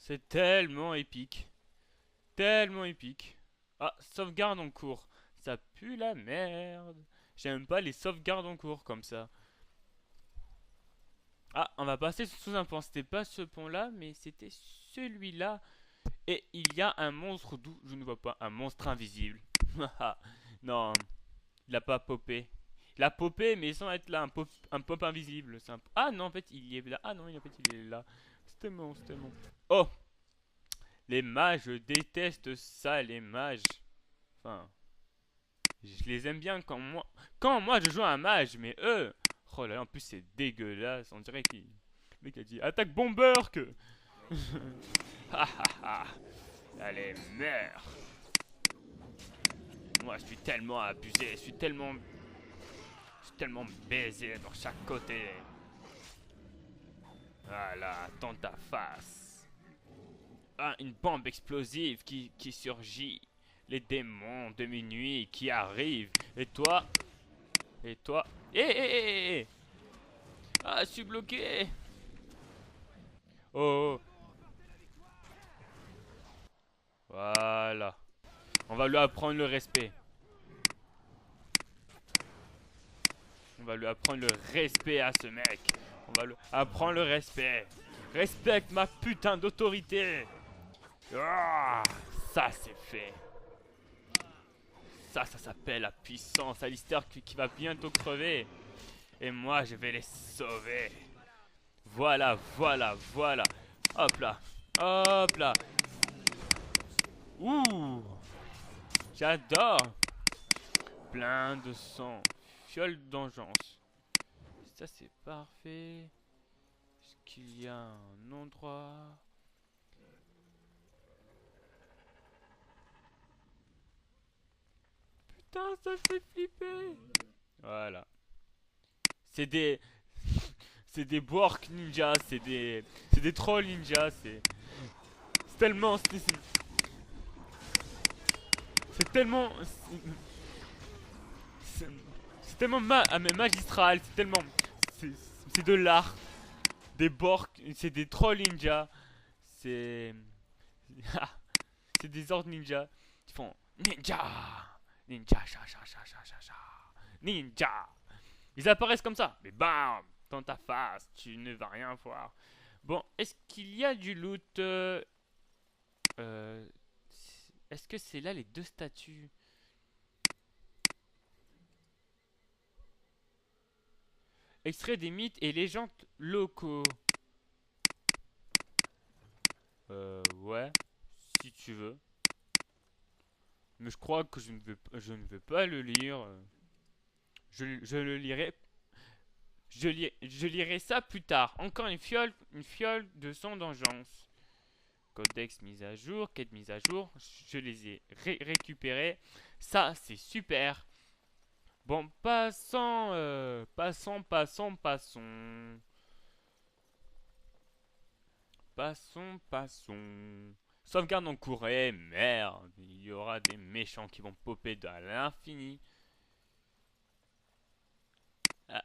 C'est tellement épique. Tellement épique. Ah, sauvegarde en cours. Ça pue la merde. J'aime pas les sauvegardes en cours comme ça. Ah, on va passer sous un pont. C'était pas ce pont-là, mais c'était celui-là. Et il y a un monstre d'où je ne vois pas. Un monstre invisible. Non, il a pas popé. Il a popé, mais sans être là. Un pop invisible. Ah non, en fait, il y est là. Ah non, en fait, il est là. C'était bon, c'était bon. Oh, les mages, je déteste ça, les mages. Enfin, je les aime bien quand moi je joue à un mage, mais eux, oh là là, en plus c'est dégueulasse. On dirait qu'il, le mec a dit attaque bomber que. Ha ha ha. Allez, meurs. Moi je suis tellement abusé, je suis tellement baisé dans chaque côté. Voilà, dans ta face. Ah, une bombe explosive qui surgit. Les démons de minuit qui arrivent. Et toi, et toi. Eh. Ah, je suis bloqué. Oh, oh. Voilà. On va lui apprendre le respect. On va lui apprendre le respect à ce mec. On va lui apprendre le respect. Respecte ma putain d'autorité. Ah, ça c'est fait. Ça s'appelle la puissance. Alistair qui va bientôt crever. Et moi, je vais les sauver. Voilà. Hop là. Hop là. Ouh. J'adore. Plein de sang. Fiole d'engeance. Ça, c'est parfait. Est-ce qu'il y a un endroit? Putain, ça fait flipper. Voilà. C'est des... C'est des Bork ninja, c'est des trolls ninja, c'est tellement, c'est tellement, c'est c'est tellement magistral, c'est tellement, c'est c'est de l'art, des Bork, c'est des trolls ninja, c'est, c'est des ordres ninja, ils font ninja, ninja, ninja, ils apparaissent comme ça, mais bam, dans ta face, tu ne vas rien voir. Bon, est-ce qu'il y a du loot euh, est-ce que c'est là les deux statues? Extrait des mythes et légendes locaux. Ouais, si tu veux. Mais je crois que je ne veux pas le lire. Je le lirai. Je lirai ça plus tard. Encore une fiole de son d'engeance. Codex mise à jour, quête mise à jour. Je les ai récupérés. Ça, c'est super. Bon, passons. Passons. Sauvegarde en cours. Eh merde, il y aura des méchants qui vont popper à l'infini. Ah,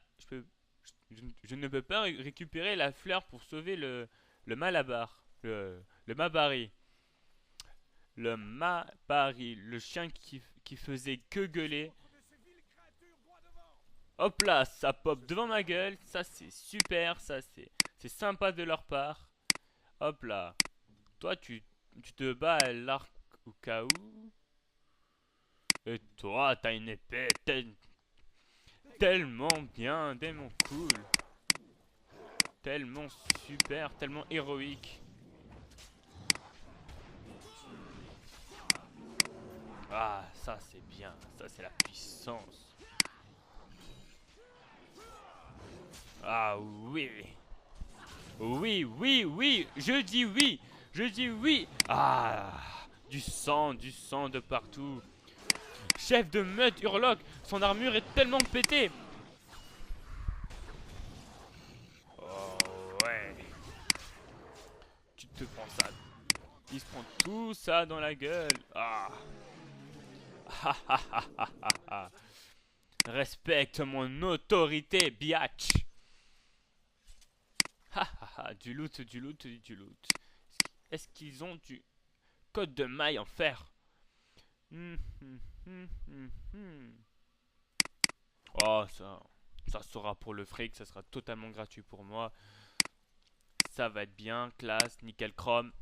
je ne peux pas récupérer la fleur pour sauver le Malabar. Le Mabari. Le Mabari. Le chien qui faisait que gueuler. Hop là, ça pop devant ma gueule. Ça, c'est super. Ça, c'est sympa de leur part. Hop là. Toi, tu te bats à l'arc au cas où. Et toi, t'as une épée tellement bien, tellement cool. Tellement super, tellement héroïque. Ah, ça c'est bien. Ça c'est la puissance. Ah oui. Oui. Je dis oui. Je dis oui. Ah, du sang de partout. Chef de meute Hurlock, son armure est tellement pétée. Oh ouais. Tu te prends ça. Il se prend tout ça dans la gueule. Ah. Respecte mon autorité, biatch. Du loot. Est-ce qu'ils ont du code de maille en fer? Oh, ça sera pour le fric, ça sera totalement gratuit pour moi. Ça va être bien, classe, nickel chrome.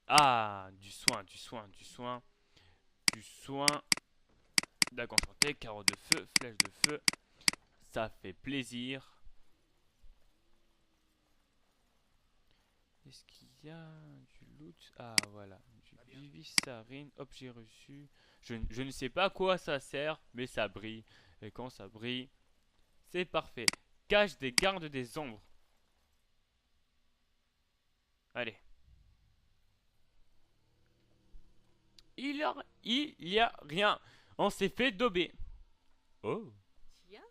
Ah, du soin, du soin, du soin. Du soin. Dague enchantée, carreau de feu, flèche de feu. Ça fait plaisir. Est-ce qu'il y a du loot? Ah, voilà. Du vivisarine, objet reçu. Je ne sais pas à quoi ça sert, mais ça brille. Et quand ça brille, c'est parfait. Cache des gardes des ombres. Allez. Il y a rien. On s'est fait dober. Oh. Tiens,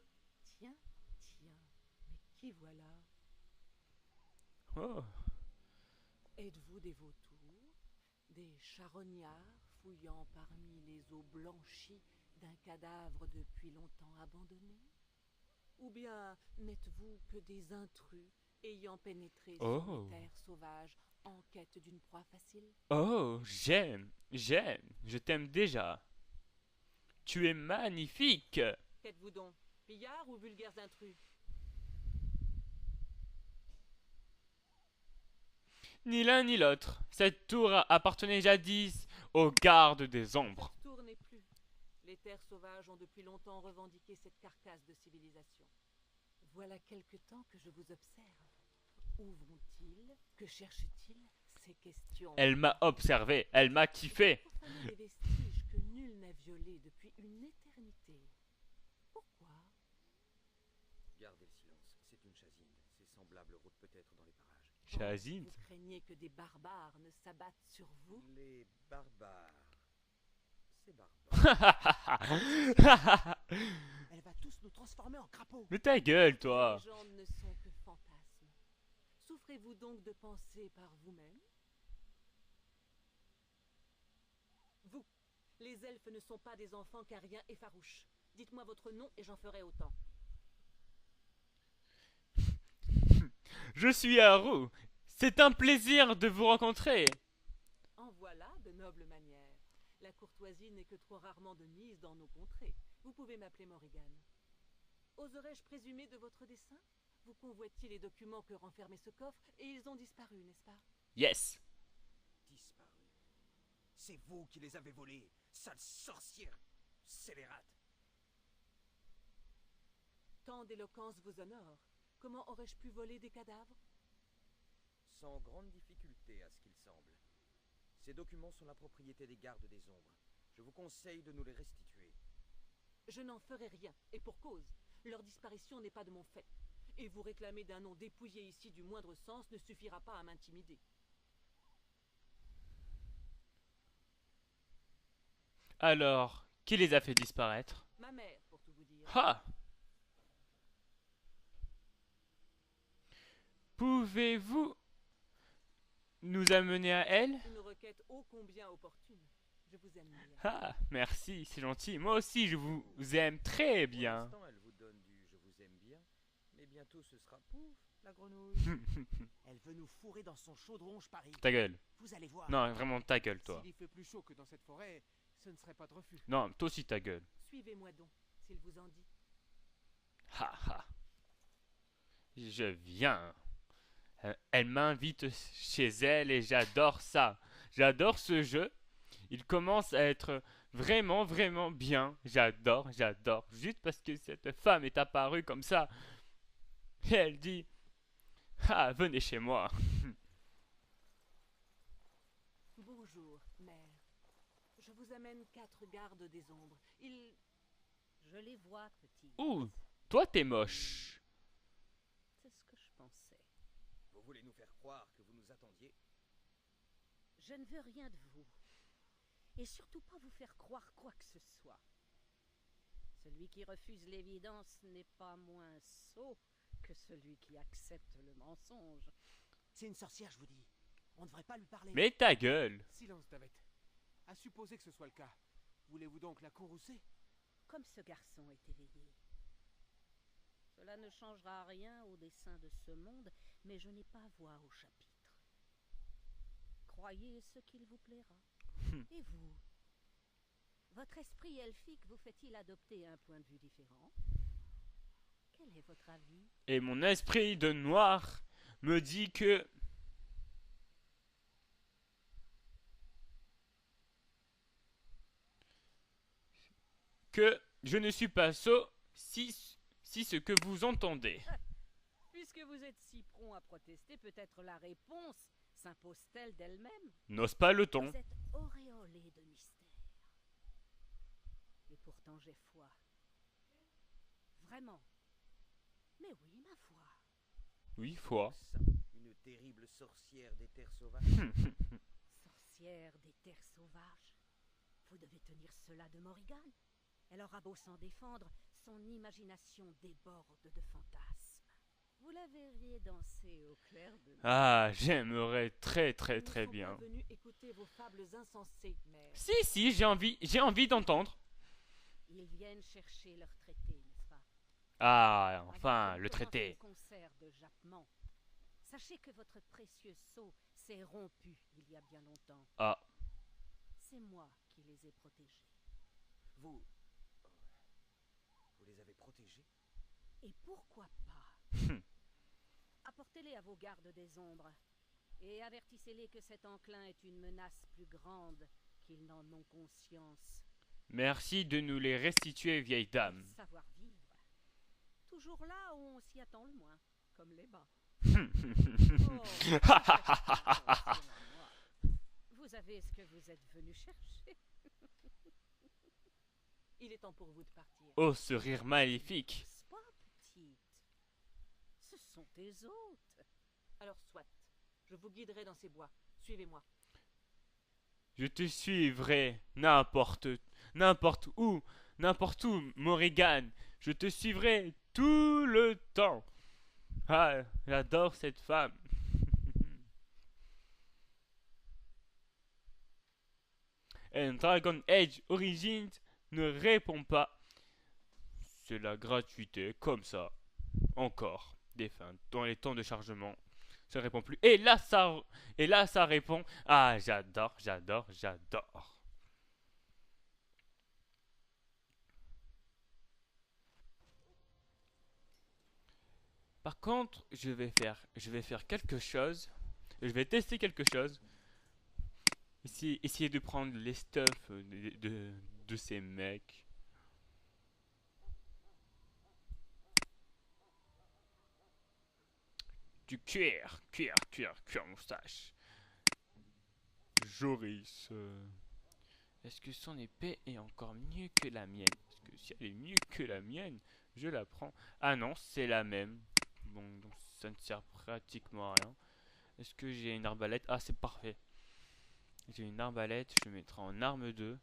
tiens, tiens. Mais qui voilà? Oh. Êtes-vous des vautours, des charognards fouillant parmi les eaux blanchies d'un cadavre depuis longtemps abandonné? Ou bien n'êtes-vous que des intrus ayant pénétré sur les Oh. terres sauvages en quête d'une proie facile? Oh, j'aime, je t'aime déjà. Tu es magnifique. Qu'êtes-vous donc, pillards ou vulgaires intrus? Ni l'un ni l'autre. Cette tour appartenait jadis aux gardes des ombres. Cette tour n'est plus. Les terres sauvages ont depuis longtemps revendiqué cette carcasse de civilisation. Voilà quelque temps que je vous observe. Où vont-ils? Que cherchent-ils? Ces questions. Elle m'a observé, elle m'a kiffé. Profaner des vestiges que nul n'a violés depuis une éternité. Pourquoi? Gardez le silence, c'est une chasine. Ces semblables rôdent peut-être dans les parages. Chazine. Vous craignez que des barbares ne s'abattent sur vous? Les barbares. Ces barbares. Elle va tous nous transformer en crapauds. Mais ta gueule, Les toi. légendes ne sont que fantasmes. Souffrez-vous donc de penser par vous-même? Vous, les elfes ne sont pas des enfants qu'Ariens et farouches. Dites-moi votre nom et j'en ferai autant. Je suis Haru. C'est un plaisir de vous rencontrer. En voilà de nobles manières. La courtoisie n'est que trop rarement de mise dans nos contrées. Vous pouvez m'appeler Morrigan. Oserais-je présumer de votre dessein? Vous convoitiez les documents que renfermait ce coffre et ils ont disparu, n'est-ce pas? Yes. Disparu. C'est vous qui les avez volés, sale sorcière scélérate. Tant d'éloquence vous honore. Comment aurais-je pu voler des cadavres? Sans grande difficulté à ce qu'il semble. Ces documents sont la propriété des gardes des ombres. Je vous conseille de nous les restituer. Je n'en ferai rien, et pour cause. Leur disparition n'est pas de mon fait. Et vous réclamer d'un nom dépouillé ici du moindre sens ne suffira pas à m'intimider. Alors, qui les a fait disparaître? Ma mère, pour tout vous dire. Ah. Pouvez-vous nous amener à elle? Une requête ô combien opportune. Je vous aime, Mia. Ah, merci, c'est gentil. Moi aussi, je vous aime très Pour bien. l'instant, elle vous donne du je vous aime bien, mais bientôt ce sera pouf, la grenouille. Elle veut nous fourrer dans son chaudron, je parie. Ta gueule. Vous allez voir. Non, vraiment ta gueule, toi. S'il y fait plus chaud que dans cette forêt, ce ne serait pas de refus. Non, toi aussi ta gueule. Suivez-moi donc, s'il vous en dit. Ha ha. Je viens. Elle m'invite chez elle et j'adore ça. J'adore ce jeu. Il commence à être vraiment, vraiment bien. J'adore, j'adore. Juste parce que cette femme est apparue comme ça. Et elle dit, ah, venez chez moi. Bonjour, mère. Je vous amène 4 gardes des ombres. Ils... Je les vois, petit. Ouh, toi t'es moche. C'est ce que je pensais. Vous voulez nous faire croire que vous nous attendiez? Je ne veux rien de vous. Et surtout pas vous faire croire quoi que ce soit. Celui qui refuse l'évidence n'est pas moins sot que celui qui accepte le mensonge. C'est une sorcière, je vous dis. On ne devrait pas lui parler. Mais ta gueule. Silence, Davet. À supposer que ce soit le cas, voulez-vous donc la courroucer? Comme ce garçon est éveillé. Cela ne changera rien au dessein de ce monde, mais je n'ai pas voix au chapitre. croyez ce qu'il vous plaira. Et vous? Votre esprit elfique vous fait-il adopter un point de vue différent? Quel est votre avis? Et mon esprit de noir me dit que je ne suis pas sot si ce que vous entendez. Puisque vous êtes si prompt à protester, peut-être la réponse s'impose-t-elle d'elle-même? N'ose pas le ton. Vous êtes auréolé de mystère. Et pourtant j'ai foi. Vraiment. Mais oui, ma foi. Oui, foi. Ça, une terrible sorcière des terres sauvages. Sorcière des terres sauvages. Vous devez tenir cela de Morrigan. Elle aura beau s'en défendre, son imagination déborde de fantasmes. Vous la verriez danser au clair de lune. Ah, j'aimerais très Nous ne sommes bien. pas venus écouter vos fables insensées, mère. Si, j'ai envie d'entendre. Ils viennent chercher leur traité, n'est-ce pas? Ah, enfin, Agathe le commence traité. un concert de jappement. Sachez que votre précieux sceau s'est rompu il y a bien longtemps. Ah, C'est moi qui les ai protégés. Vous les avez protégés? Et pourquoi pas? Apportez-les à vos gardes des ombres et avertissez-les que cet enclin est une menace plus grande qu'ils n'en ont conscience. merci de nous les restituer, vieille dame. Savoir-vivre. Toujours là où on s'y attend le moins, comme les bas. Vous avez ce que vous êtes venu chercher. Il est temps pour vous de partir. Oh, ce rire maléfique. N'est-ce pas, petite? Ce sont tes hôtes. Alors soit, je vous guiderai dans ces bois. Suivez-moi. Je te suivrai n'importe où, Morrigan. Je te suivrai tout le temps. Ah, j'adore cette femme. Et Dragon Age Origins ne répond pas. C'est la gratuité, comme ça. Encore des fins dans les temps de chargement. Ça répond plus. Et là ça répond. Ah, j'adore. Par contre, je vais faire quelque chose. Je vais tester quelque chose. Essayer de prendre les stuffs de ces mecs. Du cuir moustache. Joris. Est-ce que son épée est encore mieux que la mienne? Parce que si elle est mieux que la mienne, je la prends. Ah non, c'est la même. Bon, donc ça ne sert pratiquement à rien. Est-ce que j'ai une arbalète? Ah, c'est parfait. J'ai une arbalète, je mettrai en arme 2.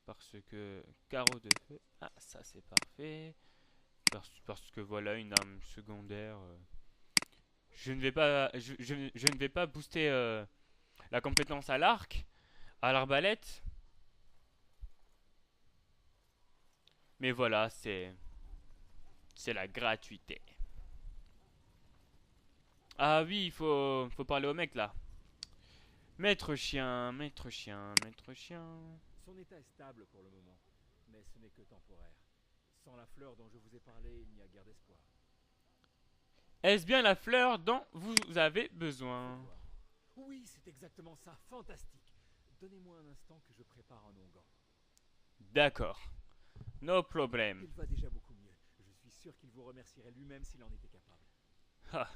Parce que carreau de feu. Ah, ça c'est parfait. Parce que voilà une arme secondaire. Je ne vais pas booster la compétence à l'arc, à l'arbalète. Mais voilà, c'est la gratuité. Ah oui, il faut parler au mec là. Maître chien. Son état est stable pour le moment, mais ce n'est que temporaire. Sans la fleur dont je vous ai parlé, il n'y a guère d'espoir. Est-ce bien la fleur dont vous avez besoin? Oui, c'est exactement ça, fantastique. Donnez-moi un instant que je prépare un onguent. D'accord. No problem. Il va déjà beaucoup mieux. Je suis sûr qu'il vous remercierait lui-même s'il en était capable. Ah.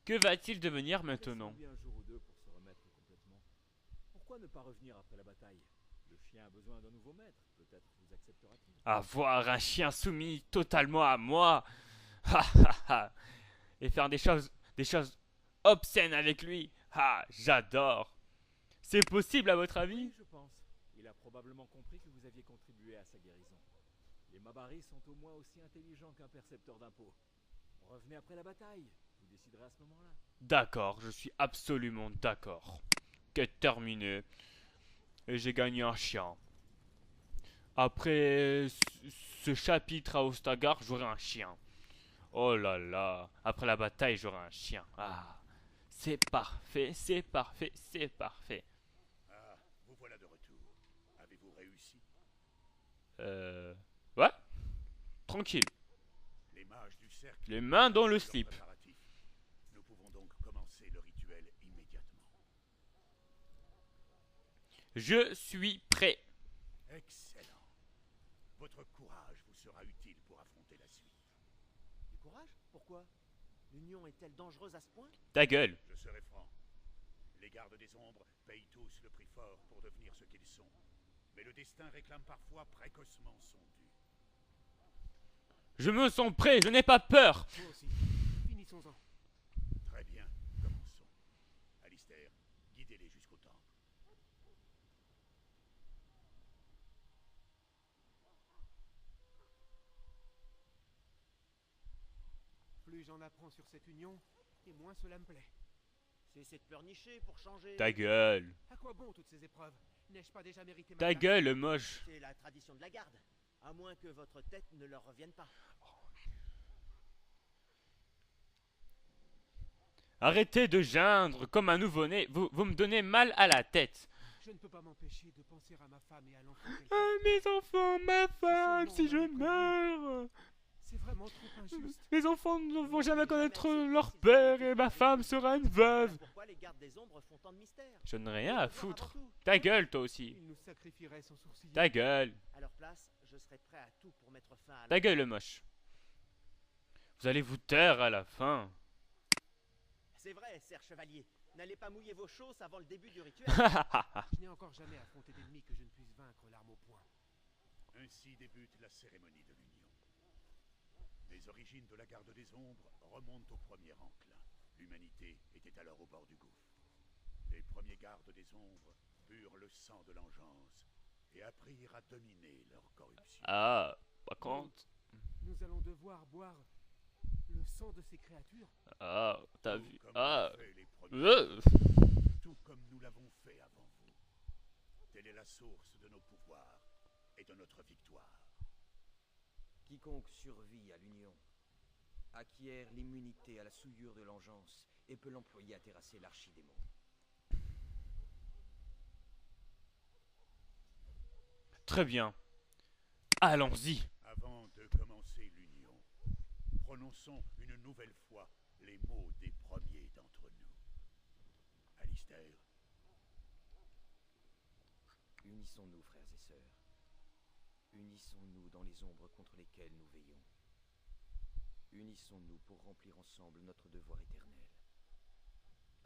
Que va-t-il devenir maintenant? Laissons-lui un jour ou deux pour se remettre complètement. Pourquoi ne pas revenir après la bataille? Le chien a besoin d'un nouveau maître. Peut-être vous acceptera-t-il. Avoir un chien soumis totalement à moi. Et faire des choses obscènes avec lui. Ah, j'adore. C'est possible à votre avis? Oui, je pense. Il a probablement compris que vous aviez contribué à sa guérison. Les Mabaris sont au moins aussi intelligents qu'un percepteur d'impôts. Revenez après la bataille. Vous déciderez à ce moment-là. D'accord, je suis absolument d'accord. Quête terminée. Et j'ai gagné un chien. Après ce chapitre à Ostagar, j'aurai un chien. Oh là là. Après la bataille, j'aurai un chien. Ah. C'est parfait, c'est parfait, c'est parfait. Ah, vous voilà de retour. Avez-vous réussi? Ouais. Tranquille. Les mages du cercle... Les mains dans le leurs slip. préparatifs. Nous pouvons donc commencer le rituel immédiatement. Je suis prêt. Excellent. Votre courage vous sera utile pour affronter la suite. Du courage? Pourquoi? L'Union est-elle dangereuse à ce point? Ta gueule. Je serai franc. Les gardes des ombres payent tous le prix fort pour devenir ce qu'ils sont. Mais le destin réclame parfois précocement son dû. Je me sens prêt, je n'ai pas peur. Moi aussi. Finissons-en. Très bien, commençons. Alistair, guidez-les jusqu'au temple. Plus j'en apprends sur cette union, et moins cela me plaît. Cessez de pleurnicher pour changer. Ta gueule. À quoi bon toutes ces épreuves? N'ai-je pas déjà mérité ma Ta place? gueule, le moche. C'est la tradition de la garde. À moins que votre tête ne leur revienne pas. Arrêtez de geindre comme un nouveau-né. Vous me donnez mal à la tête. Je ne peux pas m'empêcher de penser à ma femme et à l'enfant qu'elle Ah, porte. mes enfants, ma femme, non, si je on a connu. meurs. C'est vraiment trop injuste. Mes enfants ne vont jamais connaître leur père et ma femme sera une veuve. Pourquoi les gardes des ombres font tant de mystères? Je n'ai rien à foutre. Avant tout. Ta gueule, toi aussi. Ils nous sacrifieraient sans sourciller. Ta gueule. À leur place, je serais prêt à tout pour mettre fin à Ta gueule, le moche. Vous allez vous taire à la fin. C'est vrai, Serre Chevalier. N'allez pas mouiller vos chausses avant le début du rituel. Je n'ai encore jamais affronté d'ennemi que je ne puisse vaincre l'arme au poing. Ainsi débute la cérémonie de l'Union. Les origines de la garde des ombres remontent au premier enclin. L'humanité était alors au bord du gouffre. Les premiers gardes des ombres burent le sang de l'engeance et apprirent à dominer leur corruption. Ah, par contre. Nous allons devoir boire le sang de ces créatures. Ah, t'as Tout vu. comme Ah. l'ont fait les premiers, tout comme nous l'avons fait avant vous. Telle est la source de nos pouvoirs et de notre victoire. Quiconque survit à l'Union acquiert l'immunité à la souillure de l'engeance et peut l'employer à terrasser l'archidémon. Très bien. Allons-y. Avant de commencer l'Union, prononçons une nouvelle fois les mots des premiers d'entre nous. Alistair, Unissons-nous, frères et sœurs. Unissons-nous dans les ombres contre lesquelles nous veillons. Unissons-nous pour remplir ensemble notre devoir éternel.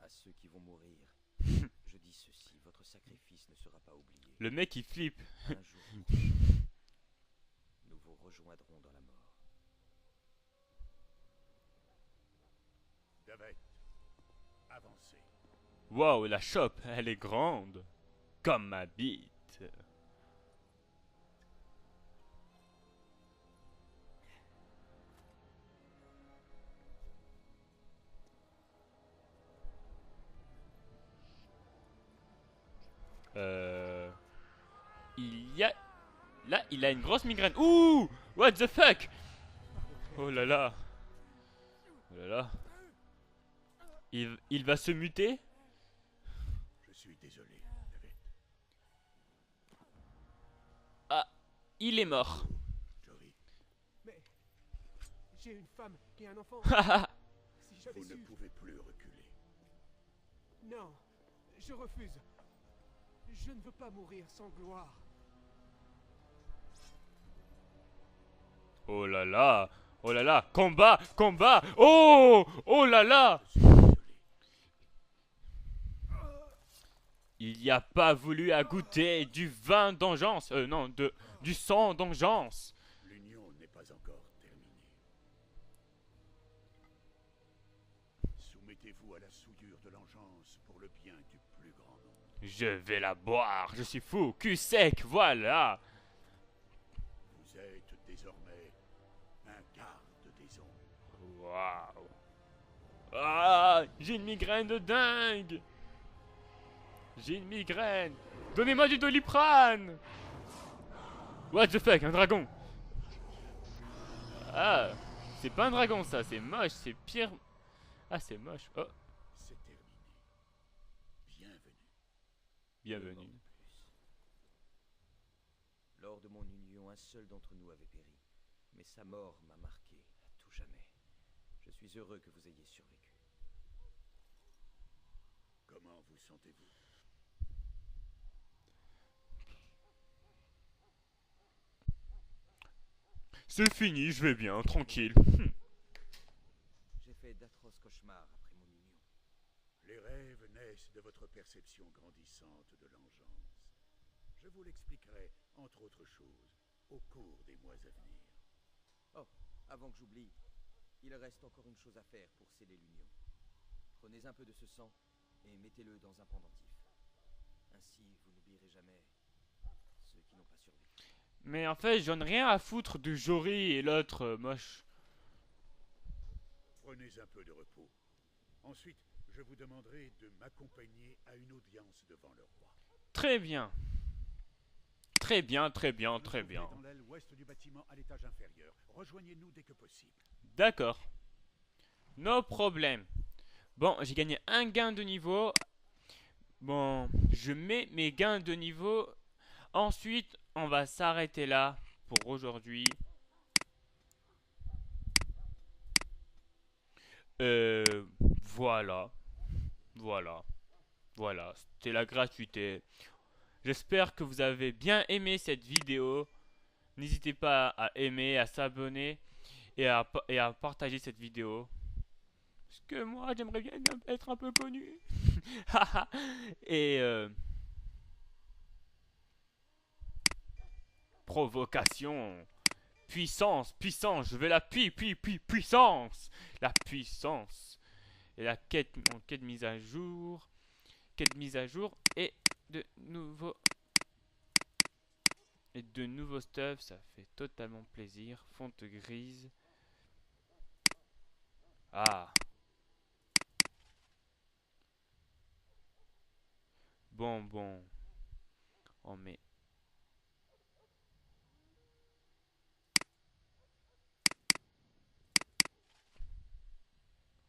À ceux qui vont mourir, je dis ceci, votre sacrifice ne sera pas oublié. Le mec il flippe. Un jour prochain, nous vous rejoindrons dans la mort. Davet, avancez. Waouh, la chope, elle est grande. Comme ma bite. Il y a... Là, il a une grosse migraine. Ouh! What the fuck? Oh là là. Oh là là. Il va se muter? Je suis désolé, Davet. Ah, il est mort. Jory, Mais j'ai une femme et un enfant. Si j'avais vous ne su... pouvez plus reculer. Non, je refuse. Je ne veux pas mourir sans gloire. Oh là là. Oh là là. Combat, combat. Oh! Oh là là. Je suis désolé. Il n'y a pas voulu à goûter du vin d'engeance. Non, du sang d'engeance. L'Union n'est pas encore terminée. Soumettez-vous à la souillure de l'engeance pour le bien du plus grand nombre. Je vais la boire. Je suis fou. Cul sec, voilà. Vous êtes désormais un garde des ombres. Waouh. Ah, j'ai une migraine de dingue. J'ai une migraine. Donnez-moi du Doliprane. What the fuck, un dragon. Ah, c'est pas un dragon ça, c'est moche, c'est pire. Ah, c'est moche. Oh, C'est terminé. Bienvenue. bienvenue. Lors de mon union, un seul d'entre nous avait péri. Mais sa mort m'a marqué à tout jamais. Je suis heureux que vous ayez survécu. Comment vous sentez-vous? C'est fini, je vais bien, tranquille. J'ai fait d'atroces cauchemars après mon union. Les rêves naissent de votre perception grandissante de l'engeance. Je vous l'expliquerai, entre autres choses, au cours des mois à venir. Oh, avant que j'oublie, il reste encore une chose à faire pour sceller l'union. Prenez un peu de ce sang et mettez-le dans un pendentif. Ainsi, vous n'oublierez jamais ceux qui n'ont pas survécu. Mais en fait, j'en ai rien à foutre de Jory et l'autre moche. Prenez un peu de repos. Ensuite, je vous demanderai de m'accompagner à une audience devant le roi. Très bien. Très bien, très bien, Vous très trouverez bien. dans l'aile ouest du bâtiment à l'étage inférieur. Rejoignez-nous dès que possible. D'accord. No problème. Bon, j'ai gagné un gain de niveau. Bon, je mets mes gains de niveau. Ensuite, on va s'arrêter là pour aujourd'hui. Voilà. Voilà. Voilà. C'était la gratuité. J'espère que vous avez bien aimé cette vidéo. N'hésitez pas à aimer, à s'abonner et à partager cette vidéo. Parce que moi, j'aimerais bien être un peu connu. Et provocation. Puissance, puissance. Je veux la puissance. La puissance. Et la quête, quête mise à jour. Quête mise à jour. Et de nouveaux stuff, ça fait totalement plaisir. Fonte grise. Ah. Bon. On met.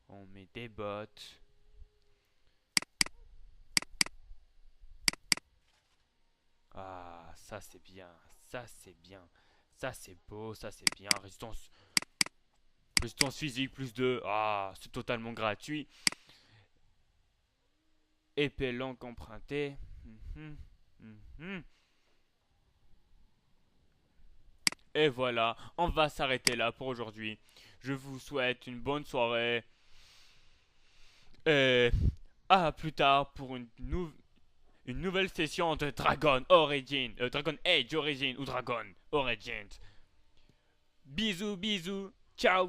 On met des bottes. Ah, ça c'est bien. Ça c'est bien. Ça c'est beau. Ça c'est bien. Résistance. Résistance physique plus 2. Ah, c'est totalement gratuit. Épée longue empruntée. Et voilà, on va s'arrêter là pour aujourd'hui. Je vous souhaite une bonne soirée. Et à plus tard pour une nouvelle session de Dragon Origin. Dragon Age Origin ou Dragon Origins. Bisous, bisous. Ciao.